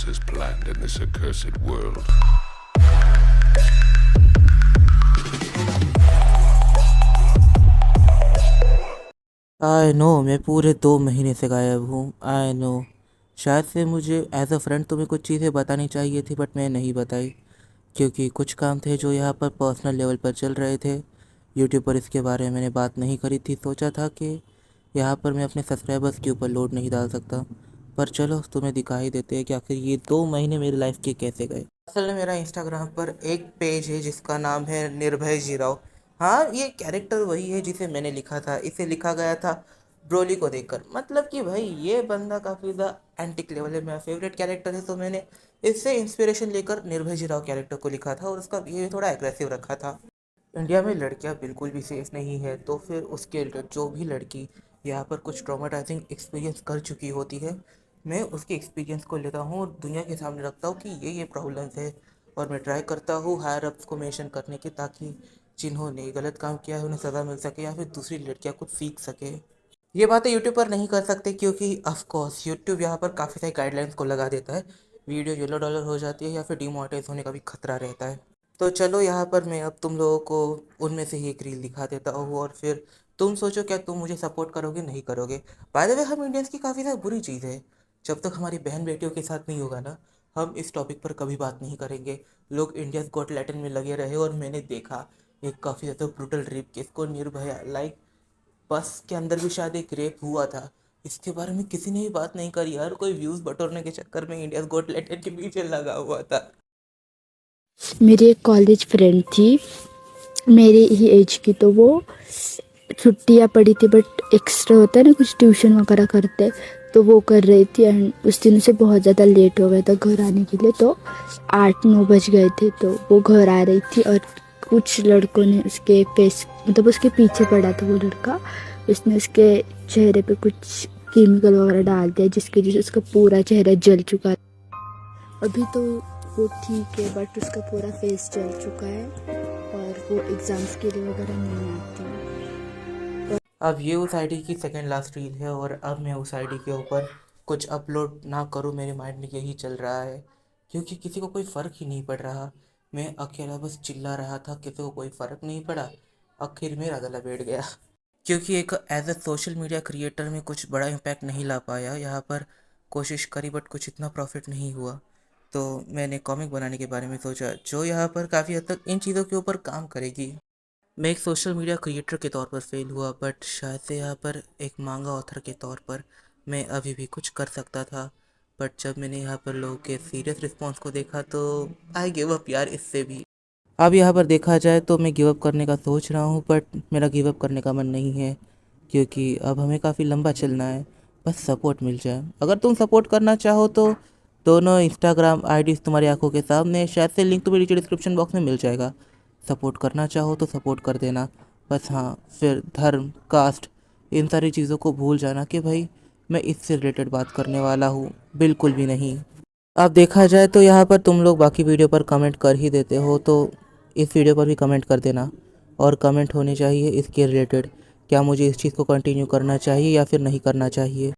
else is planned in this accursed world. I know मैं पूरे 2 महीने से गायब हूँ। आई नो शायद से मुझे एज अ फ्रेंड तुम्हें कुछ चीज़ें बतानी चाहिए थी बट मैं नहीं बताई क्योंकि कुछ काम थे जो यहाँ पर पर्सनल लेवल पर चल रहे थे। यूट्यूब पर इसके बारे में मैंने बात नहीं करी थी, सोचा था कि यहाँ पर मैं अपने सब्सक्राइबर्स के ऊपर लोड नहीं डाल सकता। पर चलो तुम्हें दिखाई देते हैं कि आखिर ये 2 महीने मेरी लाइफ के कैसे गए। असल में मेरा इंस्टाग्राम पर एक पेज है जिसका नाम है निर्भय जीराव। हाँ, ये कैरेक्टर वही है जिसे मैंने लिखा था। इसे लिखा गया था ब्रोली को देखकर, मतलब कि भाई ये बंदा काफ़ी ज़्यादा एंटिक लेवल है, मेरा फेवरेट कैरेक्टर है, तो मैंने इससे इंस्पिरेशन लेकर निर्भय जीराव कैरेक्टर को लिखा था और उसका बिहेवियर थोड़ा एग्रेसिव रखा था। इंडिया में लड़कियां बिल्कुल भी सेफ नहीं है, तो फिर उसके जो भी लड़की यहाँ पर कुछ ट्रॉमेटाइजिंग एक्सपीरियंस कर चुकी होती है, मैं उसके एक्सपीरियंस को लेता हूँ और दुनिया के सामने रखता हूँ कि ये प्रॉब्लम्स है। और मैं ट्राई करता हूँ हायर अप्स को मेंशन करने की, ताकि जिन्होंने गलत काम किया है उन्हें सज़ा मिल सके या फिर दूसरी लड़कियाँ कुछ सीख सके। ये बातें यूट्यूब पर नहीं कर सकते क्योंकि ऑफ कोर्स यूट्यूब यहाँ पर काफ़ी सारी गाइडलाइंस को लगा देता है। वीडियो येलो डॉलर हो जाती है या फिर डिमोनेटाइज होने का भी खतरा रहता है। तो चलो यहाँ पर मैं अब तुम लोगों को उनमें से ही एक रील दिखा देता हूँ और फिर तुम सोचो क्या तुम मुझे सपोर्ट करोगे नहीं करोगे। बाय द वे, हम इंडियंस की काफ़ी ज़्यादा बुरी चीज़ है, जब तक हमारी बहन बेटियों के साथ नहीं होगा ना, हम इस टॉपिक पर कभी बात नहीं करेंगे। लोग इंडियाज गॉट लैटिन में लगे रहे और मैंने देखा एक काफ़ी ज़्यादा ब्रूटल रेप केस को, निर्भया लाइक बस के अंदर भी शायद एक रेप हुआ था। इसके बारे में किसी ने भी बात नहीं करी यार, कोई व्यूज़ बटोरने के चक्कर में इंडियाज गॉट लैटिन के पीछे लगा हुआ था। मेरी एक कॉलेज फ्रेंड थी मेरे ही एज की, तो वो छुट्टियां पड़ी थी बट एक्स्ट्रा होता है ना कुछ ट्यूशन वगैरह करते, तो वो कर रही थी। एंड उस दिन से बहुत ज़्यादा लेट हो गया था घर आने के लिए, तो 8-9 बज गए थे। तो वो घर आ रही थी और कुछ लड़कों ने उसके फेस मतलब उसके पीछे पड़ा था वो लड़का, उसने उसके चेहरे पे कुछ केमिकल वगैरह डाल दिया जिसकी वजह से उसका पूरा चेहरा जल चुका। अभी तो वो ठीक है बट उसका पूरा फेस जल चुका है और वो एग्ज़ाम्स के लिए वगैरह नहीं आती। अब ये उस आईडी की सेकंड लास्ट रील है और अब मैं उस आईडी के ऊपर कुछ अपलोड ना करूँ, मेरे माइंड में यही चल रहा है क्योंकि किसी को कोई फ़र्क ही नहीं पड़ रहा। मैं अकेला बस चिल्ला रहा था, किसी को कोई फ़र्क नहीं पड़ा। आखिर मेरा गला बैठ गया क्योंकि एक as a social media creator में कुछ बड़ा इम्पैक्ट नहीं ला पाया यहाँ पर। कोशिश करी बट कुछ इतना प्रॉफिट नहीं हुआ, तो मैंने कॉमिक बनाने के बारे में सोचा जो यहाँ पर काफ़ी हद तक इन चीज़ों के ऊपर काम करेगी। मैं एक सोशल मीडिया क्रिएटर के तौर पर फेल हुआ बट शायद से यहाँ पर एक मांगा ऑथर के तौर पर मैं अभी भी कुछ कर सकता था। बट जब मैंने यहाँ पर लोगों के सीरियस रिस्पॉन्स को देखा तो आई गिव अप यार इससे भी। अब यहाँ पर देखा जाए तो मैं गिव अप करने का सोच रहा हूँ बट मेरा गिव अप करने का मन नहीं है क्योंकि अब हमें काफ़ी लंबा चलना है। बस सपोर्ट मिल जाए। अगर तुम सपोर्ट करना चाहो तो दोनों इंस्टाग्राम आईडीज़ तुम्हारी आंखों के सामने, शायद से लिंक तुम्हें नीचे डिस्क्रिप्शन बॉक्स में मिल जाएगा। सपोर्ट करना चाहो तो सपोर्ट कर देना। बस हाँ, फिर धर्म, कास्ट, इन सारी चीज़ों को भूल जाना कि भाई मैं इससे रिलेटेड बात करने वाला हूँ, बिल्कुल भी नहीं। अब देखा जाए तो यहाँ पर तुम लोग बाकी वीडियो पर कमेंट कर ही देते हो, तो इस वीडियो पर भी कमेंट कर देना। और कमेंट होने चाहिए इसके रिलेटेड, क्या मुझे इस चीज़ को कंटिन्यू करना चाहिए या फिर नहीं करना चाहिए।